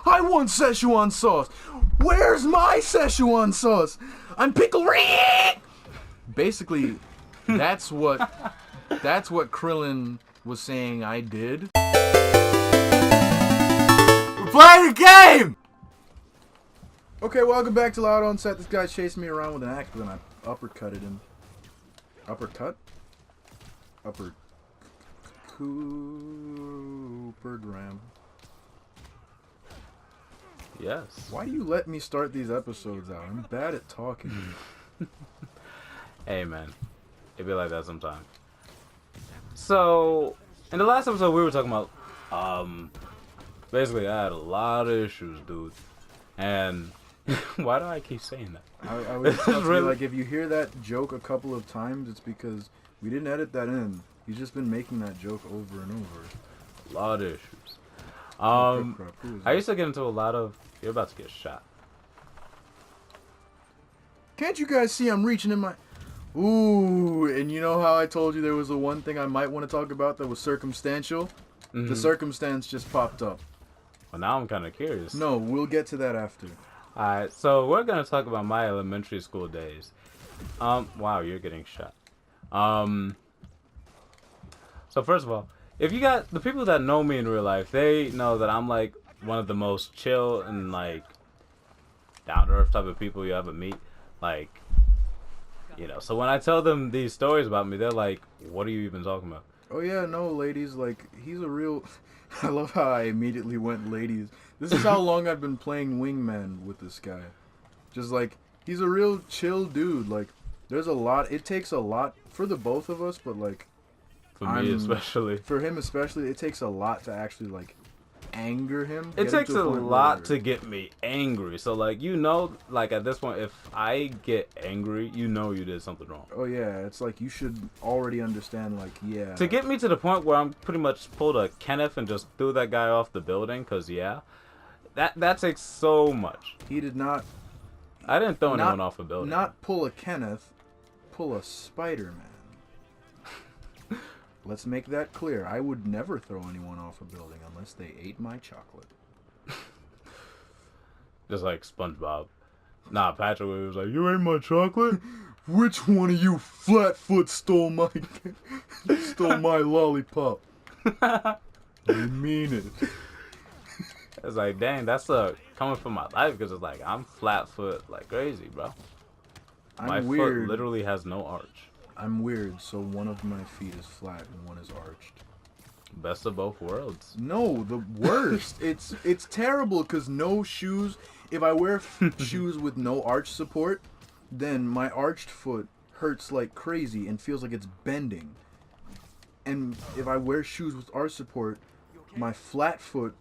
I want Szechuan sauce. Where's my Szechuan sauce? I'm pickle. Basically, that's what Krillin was saying I did. We're playing a game! Okay, welcome back to Loud on Set. This guy's chasing me around with an axe, but then I uppercutted him. Uppercut? Upper... Coopergram. Yes. Why do you let me start these episodes out? I'm bad at talking. Hey, man. It be like that sometimes. So, in the last episode, we were talking about, basically, I had a lot of issues, dude. And, why do I keep saying that? I was just really... like, if you hear that joke a couple of times, it's because we didn't edit that in. He's just been making that joke over and over. A lot of issues. I used to get into a lot of... You're about to get shot. Can't you guys see I'm reaching in my... Ooh, and you know how I told you there was the one thing I might want to talk about that was circumstantial? Mm-hmm. The circumstance just popped up. Well, now I'm kind of curious. No, we'll get to that after. Alright, so we're going to talk about my elementary school days. Wow, you're getting shot. So first of all, if you got the people that know me in real life, they know that I'm like one of the most chill and like down to earth type of people you ever meet. Like, you know, so when I tell them these stories about me, they're like, what are you even talking about? Oh yeah, no, ladies, like, he's a real... I love how I immediately went ladies. This is how long I've been playing wingman with this guy. Just like, he's a real chill dude. Like, there's a lot, it takes a lot for the both of us, but like, for me especially. For him especially, it takes a lot to actually like anger him. It takes a lot to get me angry. So like, you know, like at this point, if I get angry, you know you did something wrong. Oh yeah, it's like you should already understand, like, yeah. To get me to the point where I'm pretty much pulled a Kenneth and just threw that guy off the building, cause yeah, that takes so much. He did not. I didn't throw anyone off a building. Not pull a Kenneth, pull a Spider-Man. Let's make that clear. I would never throw anyone off a building unless they ate my chocolate. Just like SpongeBob. Nah, Patrick was like, you ate my chocolate? Which one of you flatfoot stole my lollipop? I mean it. It's like, dang, that's coming from my life, because it's like, I'm flatfoot like crazy, bro. My foot literally has no arch. I'm weird, so one of my feet is flat and one is arched. Best of both worlds. No, the worst. It's terrible because no shoes. If I wear shoes with no arch support, then my arched foot hurts like crazy and feels like it's bending. And if I wear shoes with arch support, my flat foot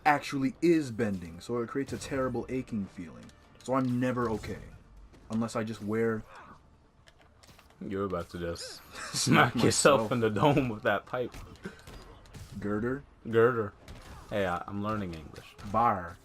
actually is bending, so it creates a terrible aching feeling. So I'm never okay unless I just wear... You're about to just smack yourself in the dome with that pipe. Girder? Girder. Hey, I'm learning English. Bar.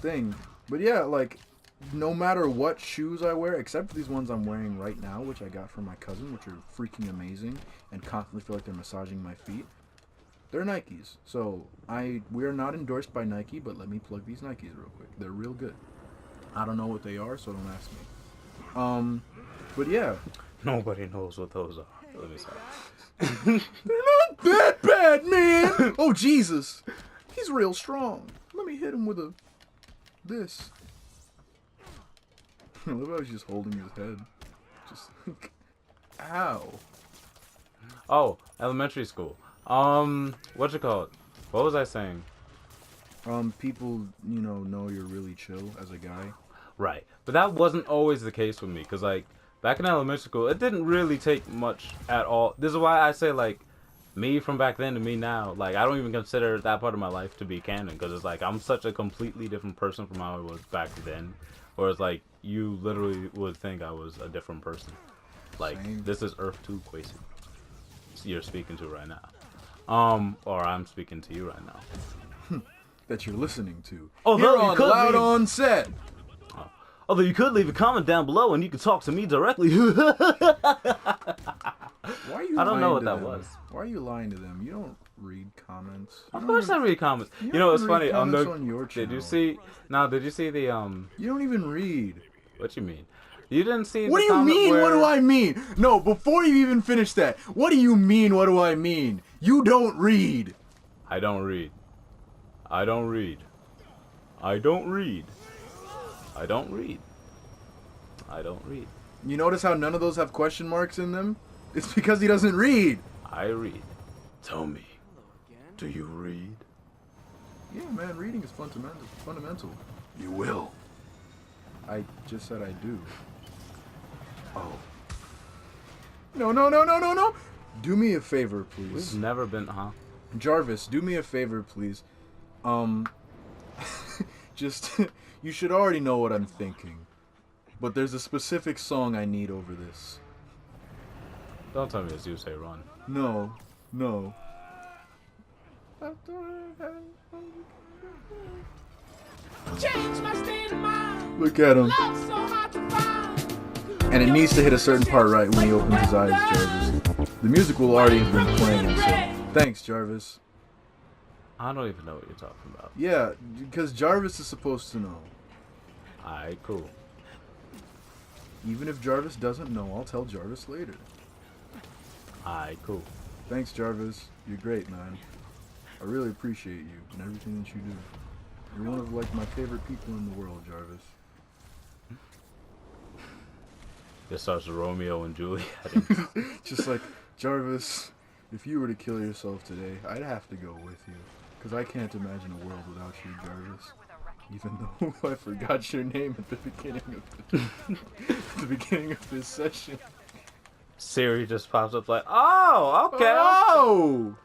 Thing. But yeah, like, no matter what shoes I wear, except for these ones I'm wearing right now, which I got from my cousin, which are freaking amazing, and constantly feel like they're massaging my feet, they're Nikes. So, we are not endorsed by Nike, but let me plug these Nikes real quick. They're real good. I don't know what they are, so don't ask me. But yeah. Nobody knows what those are. Let me stop. They're not that bad, man! Oh, Jesus. He's real strong. Let me hit him with this. I love how he's just holding his head. Just ow. Oh, elementary school. What's it called? What was I saying? People, know you're really chill as a guy. Right. But that wasn't always the case with me, because, like, back in elementary school, it didn't really take much at all. This is why I say, like, me from back then to me now, like, I don't even consider that part of my life to be canon, because it's like, I'm such a completely different person from how I was back then. Whereas, like, you literally would think I was a different person. Like, Same. This is Earth 2 Kwasi. You're speaking to right now. Or I'm speaking to you right now. That you're listening to. Oh, here on Loud on Set. Although you could leave a comment down below and you could talk to me directly. Why are you I don't know what lying that to them? was. Why are you lying to them? You don't read comments. Of course I read comments. You know what's funny? On your channel. Did you see? No, did you see the You don't even read. What you mean? You didn't see? What the do you comment mean? where... What do I mean? No, before you even finish that, what do you mean? What do I mean? You don't read. I don't read. I don't read. I don't read. I don't read. I don't read. You notice how none of those have question marks in them? It's because he doesn't read. I read. Tell me, do you read? Yeah, man, reading is fundamental. You will. I just said I do. Oh. No. Do me a favor, please. We've never been, Jarvis, do me a favor, please. Just, you should already know what I'm thinking. But there's a specific song I need over this. Don't tell me it's You Say Run. No. Look at him. And it needs to hit a certain part right when he opens his eyes, Jarvis. The music will already have been playing, so thanks, Jarvis. I don't even know what you're talking about. Yeah, because Jarvis is supposed to know. Alright, cool. Even if Jarvis doesn't know, I'll tell Jarvis later. Alright, cool. Thanks, Jarvis. You're great, man. I really appreciate you and everything that you do. You're one of, like, my favorite people in the world, Jarvis. This starts Romeo and Juliet. Just like, Jarvis, if you were to kill yourself today, I'd have to go with you. Because I can't imagine a world without you, Jarvis. Even though I forgot your name at the beginning of this session. Siri just pops up like, oh, okay. Oh!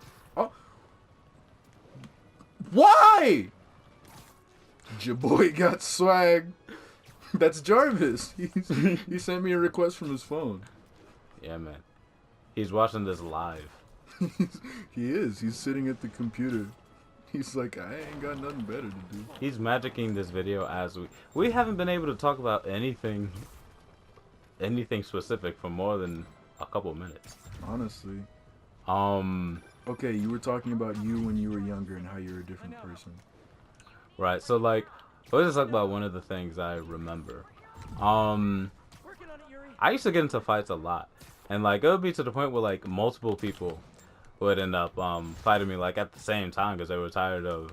Why? Your boy got swag. That's Jarvis. He sent me a request from his phone. Yeah, man. He's watching this live. He is. He's sitting at the computer. He's like, I ain't got nothing better to do. He's magicking this video as we haven't been able to talk about anything specific for more than a couple minutes. Honestly. Okay, you were talking about you when you were younger and how you're a different person. Right. So like, let's just talk about one of the things I remember. I used to get into fights a lot, and like it would be to the point where like multiple people would end up fighting me like at the same time because they were tired of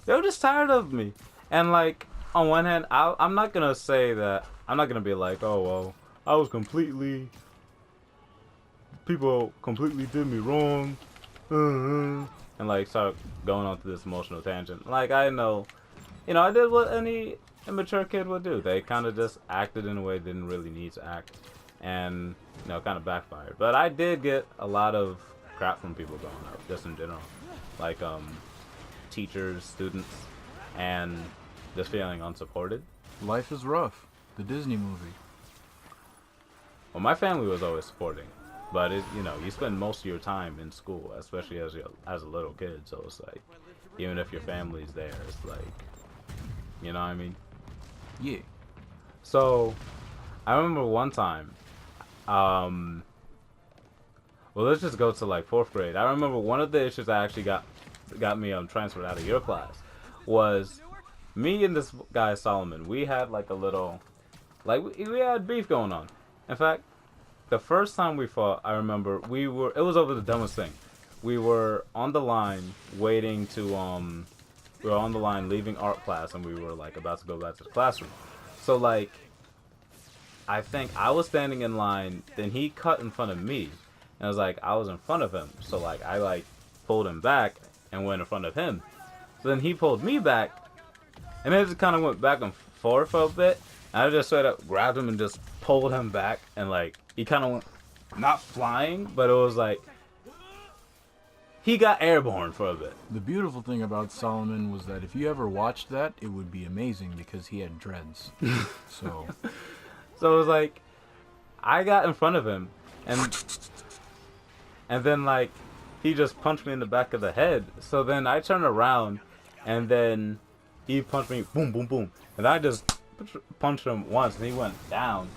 they were just tired of me. And like on one hand, I'm not gonna say that, I'm not gonna be like, oh well, I was people completely did me wrong, and like start going on to this emotional tangent. Like I know, I did what any immature kid would do. They kind of just acted in a way they didn't really need to act, and kind of backfired. But I did get a lot of crap from people growing up, just in general, like teachers, students, and just feeling unsupported. Life is rough. The Disney movie. Well, my family was always supporting, but you spend most of your time in school, especially as a little kid. So it's like, even if your family's there, it's like, you know what I mean? Yeah. So, I remember one time, well, let's just go to like 4th grade. I remember one of the issues that actually got me transferred out of your class was me and this guy Solomon. We had like a little, like we had beef going on. In fact, the first time we fought, I remember it was over the dumbest thing. We were on the line waiting to we were on the line leaving art class, and we were like about to go back to the classroom. So like, I think I was standing in line, then he cut in front of me, and I was like, I was in front of him, so like I like pulled him back and went in front of him. So then he pulled me back, and then it just kind of went back and forth for a bit. And I just straight up grabbed him and just pulled him back, and like he kind of went, not flying, but it was like he got airborne for a bit. The beautiful thing about Solomon was that if you ever watched that, it would be amazing because he had dreads. So it was like, I got in front of him, and then like, he just punched me in the back of the head. So then I turned around, and then he punched me, boom, boom, boom. And I just punched him once, and he went down.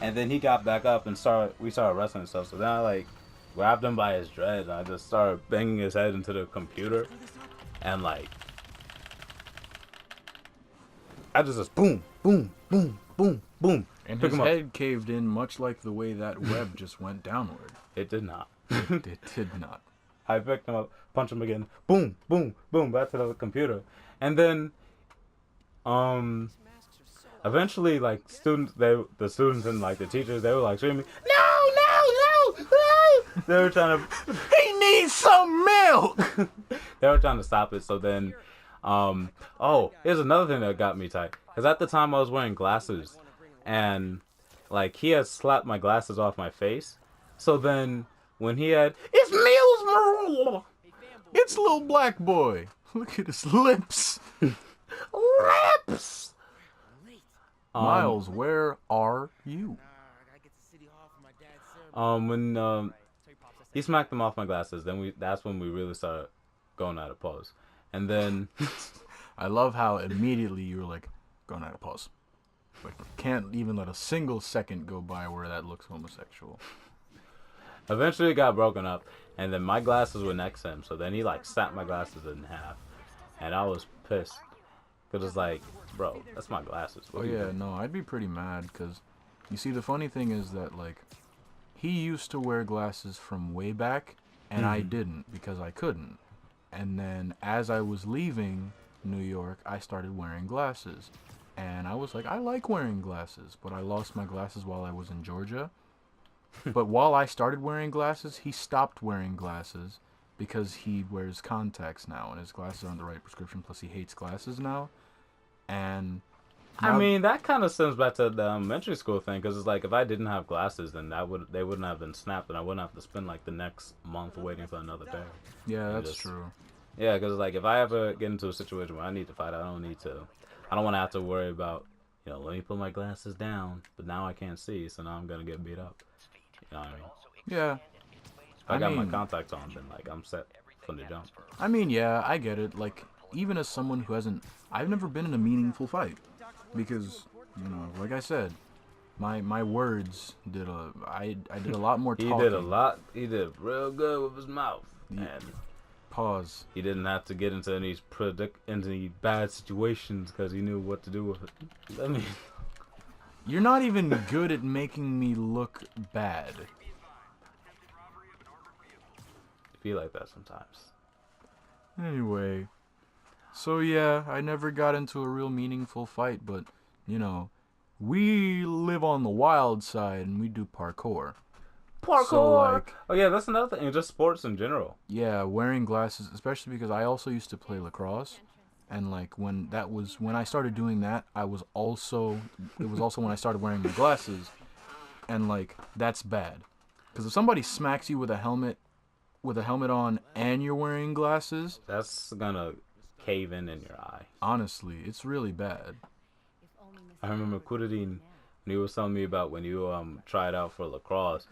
And then he got back up and we started wrestling and stuff. So then I like grabbed him by his dread, and I just started banging his head into the computer, and like, I just boom, boom, boom, boom, boom. And Pick his him up. head caved in, much like the way that web just went downward. It did not. It did not. I picked him up, punched him again, boom, boom, boom, back to the computer, and then, eventually, like the students and like the teachers, they were like screaming, no, no. They were trying to, He needs some milk! they were trying to stop it. So then, here's another thing that got me tight. Cause at the time I was wearing glasses, and like he had slapped my glasses off my face. So then when he had, it's Mills, It's little black boy. Look at his lips. lips. Miles, where are you? When he smacked them off my glasses, that's when we really started going out of pause. And then I love how immediately you were like, going out of pause. Like, can't even let a single second go by where that looks homosexual. eventually it got broken up, and then my glasses were next to him, so then he like snapped my glasses in half, and I was pissed. Cause it's like, bro, that's my glasses. Oh yeah, no, I'd be pretty mad because, you see, the funny thing is that like, he used to wear glasses from way back, and I didn't because I couldn't. And then as I was leaving New York, I started wearing glasses, and I was like, I like wearing glasses, but I lost my glasses while I was in Georgia. But while I started wearing glasses, he stopped wearing glasses because he wears contacts now, and his glasses aren't the right prescription. Plus, he hates glasses now. And I now, mean, that kind of stems back to the elementary school thing, because it's like, if I didn't have glasses, then they wouldn't have been snapped, and I wouldn't have to spend like the next month waiting for another pair. yeah, And that's just- true. Yeah, because like, if I ever get into a situation where I need to fight, I don't want to have to worry about, let me put my glasses down, but now I can't see, so now I'm gonna get beat up. You know what I mean? Yeah. If I got my contacts on, then like, I'm set from the jump. I mean, yeah, I get it. Like, even as someone who I've never been in a meaningful fight, because, like I said, my words I did a lot more He talking. did a lot. He did real good with his mouth, and Pause. he didn't have to get into any bad situations because he knew what to do with it. I mean, You're not even good at making me look bad. be like that sometimes. Anyway, so yeah, I never got into a real meaningful fight, but, we live on the wild side and we do parkour. Parkour. So, like, Oh yeah, that's another thing. Just sports in general. yeah, wearing glasses, especially because I also used to play lacrosse, and like when I started doing that, it was also when I started wearing my glasses, and like that's bad, because if somebody smacks you with a helmet on and you're wearing glasses, That's gonna cave in your eye. honestly, it's really bad. I remember Kudadin, when he was telling me about when you tried out for lacrosse.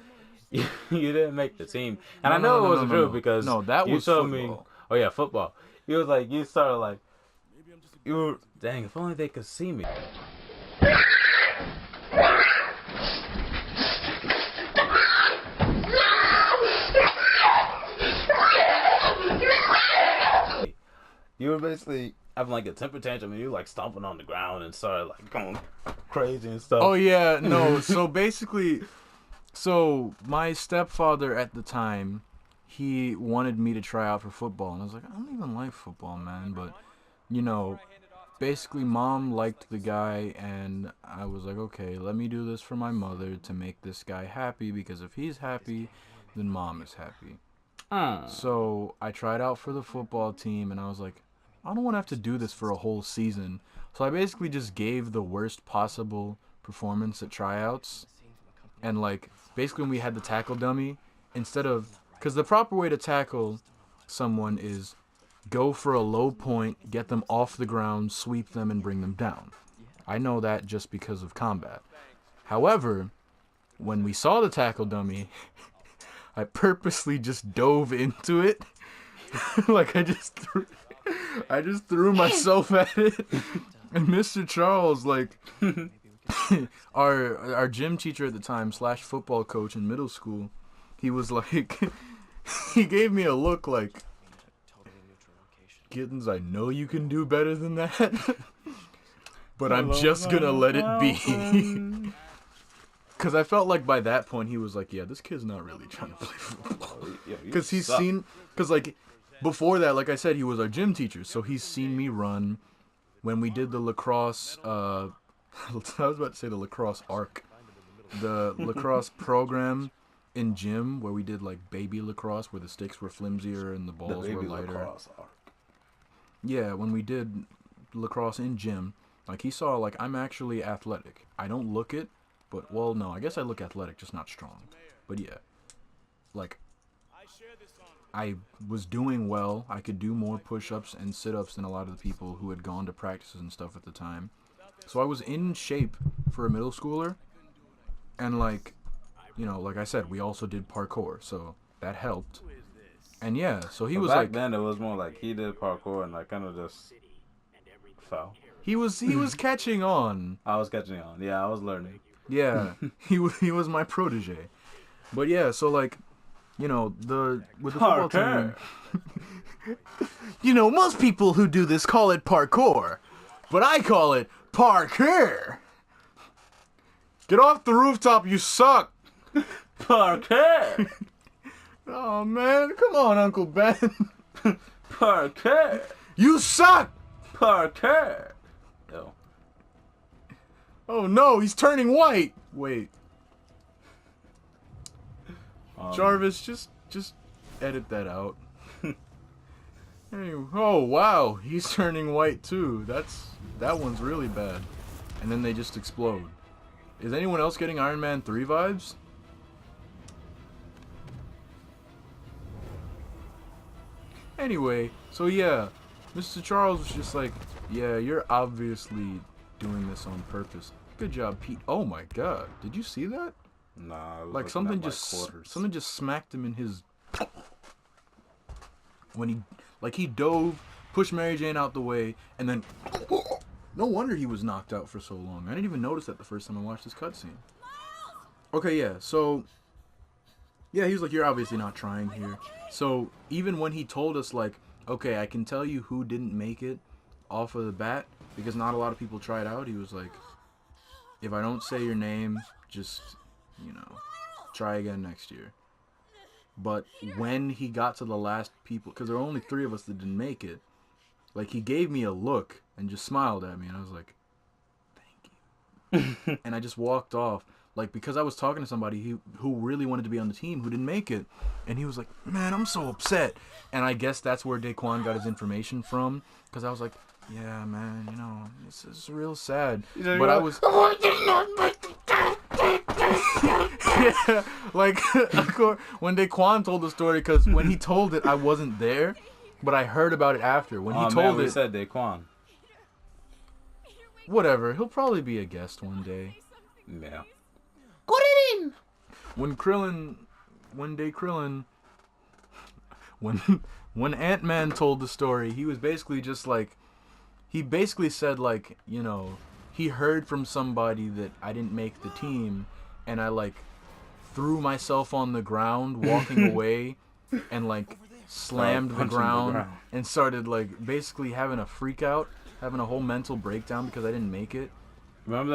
You didn't make the team, and I know it wasn't true because that you was told football. me. Oh yeah, football. You was like, you started like, you were, dang, if only they could see me. You were basically having like a temper tantrum, and you were like stomping on the ground and started like going crazy and stuff. Oh yeah, no. So basically, my stepfather at the time, he wanted me to try out for football, and I was like, I don't even like football, man. But, basically, mom liked the guy, and I was like, okay, let me do this for my mother to make this guy happy, because if he's happy, then mom is happy. So I tried out for the football team, and I was like, I don't want to have to do this for a whole season. So I basically just gave the worst possible performance at tryouts. And like, basically when we had the tackle dummy, because the proper way to tackle someone is go for a low point, get them off the ground, sweep them, and bring them down. I know that just because of combat. However, when we saw the tackle dummy, I purposely just dove into it. Like, I just threw myself at it. And Mr. Charles, like, our gym teacher at the time / football coach in middle school, he was like, he gave me a look like, Kittens, I know you can do better than that, but I'm just gonna let it be. Because I felt like by that point he was like, yeah, this kid's not really trying to play football. Because he's seen, because like, before that, like I said, he was our gym teacher, so he's seen me run. When we did the lacrosse, I was about to say the lacrosse arc. The lacrosse program in gym where we did like baby lacrosse where the sticks were flimsier and the balls were lighter. Yeah, when we did lacrosse in gym, like he saw like I'm actually athletic. I don't look it, but well no, I guess I look athletic, just not strong. But yeah. Like I was doing well. I could do more push-ups and sit-ups than a lot of the people who had gone to practices and stuff at the time. So I was in shape for a middle schooler. And like, you know, like I said, we also did parkour, so that helped. And yeah, so he was back like, then it was more like he did parkour and I kind of just fell. He was catching on. I was catching on. Yeah, I was learning. Yeah, he was my protege. But yeah, so like, you know, with the football team, you know, most people who do this call it parkour, but I call it parkour. Get off the rooftop, you suck. Parkour. Oh man, come on, Uncle Ben. Parkour. You suck. Parkour. No. Oh no, he's turning white. Wait. Jarvis, just edit that out. Hey, oh wow, he's turning white too. That one's really bad. And then they just explode. Is anyone else getting Iron Man 3 vibes? Anyway, so yeah, Mr. Charles was just like, yeah, you're obviously doing this on purpose. Good job, Pete. Oh my god, did you see that? Nah, like something just smacked him in his. When he dove, pushed Mary Jane out the way, and then. No wonder he was knocked out for so long. I didn't even notice that the first time I watched this cutscene. Okay, yeah, so. Yeah, he was like, you're obviously not trying here. So, even when he told us, like, okay, I can tell you who didn't make it off of the bat, because not a lot of people tried out, he was like, if I don't say your name, just, you know, try again next year. But when he got to the last people, because there were only 3 of us that didn't make it, like, he gave me a look and just smiled at me, and I was like, thank you. And I just walked off. Like, because I was talking to somebody who really wanted to be on the team who didn't make it. And he was like, man, I'm so upset. And I guess that's where Daquan got his information from. Because I was like, yeah, man, you know, this is real sad. But I was... yeah, like, of course, when Daquan told the story, because when he told it, I wasn't there. But I heard about it after. When he told we it... said Daquan. Whatever, he'll probably be a guest one day. Yeah. Put it in! When Ant-Man told the story, he was basically just like, he basically said like, you know, he heard from somebody that I didn't make the team, and I like threw myself on the ground walking away and like slammed the ground and started like basically having a freak out, having a whole mental breakdown because I didn't make it. Remember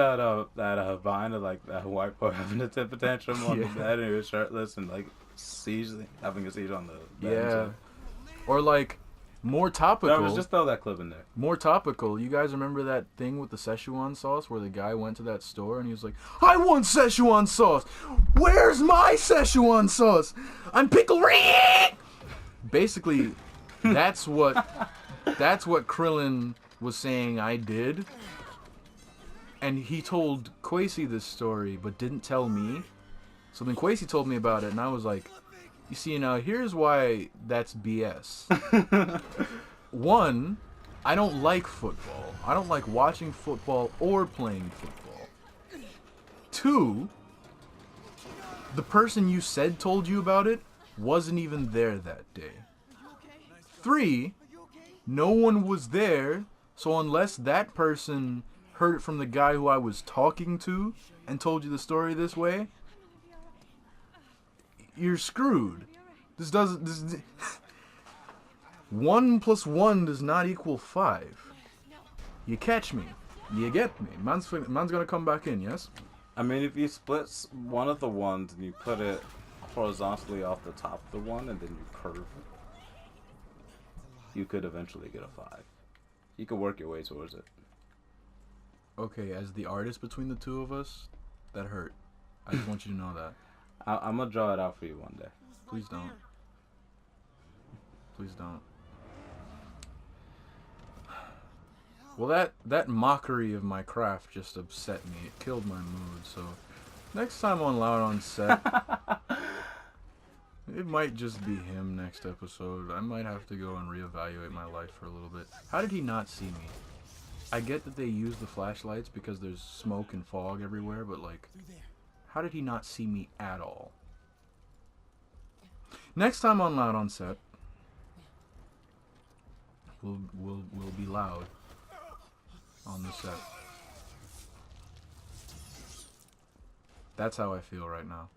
that Vine of like that white boy having a temper tantrum on the bed and he was shirtless and like having a seizure on the bed. Yeah. Or like more topical. Jarvis, just throw that clip in there. More topical. You guys remember that thing with the Szechuan sauce where the guy went to that store and he was like, I want Szechuan sauce. Where's my Szechuan sauce? I'm pickle. Basically, that's what Krillin was saying I did. And he told Kwasi this story, but didn't tell me. So then Kwasi told me about it, and I was like, you see, now here's why that's BS. 1, I don't like football. I don't like watching football or playing football. 2, the person you said told you about it wasn't even there that day. 3, no one was there, so unless that person heard it from the guy who I was talking to and told you the story this way, you're screwed. This doesn't. This 1 + 1 does not equal 5. You catch me. You get me. Man's gonna come back in, yes? I mean, if you split one of the ones and you put it horizontally off the top of the one and then you curve it, you could eventually get a 5. You could work your way towards it. Okay, as the artist between the two of us, that hurt. I just want you to know that. I'm gonna draw it out for you one day. Please don't. Please don't. Well, that mockery of my craft just upset me. It killed my mood. So, next time on Loud on Set, it might just be him next episode. I might have to go and reevaluate my life for a little bit. How did he not see me? I get that they use the flashlights because there's smoke and fog everywhere, but like, how did he not see me at all? Next time on Loud on Set, we'll be loud on the set. That's how I feel right now.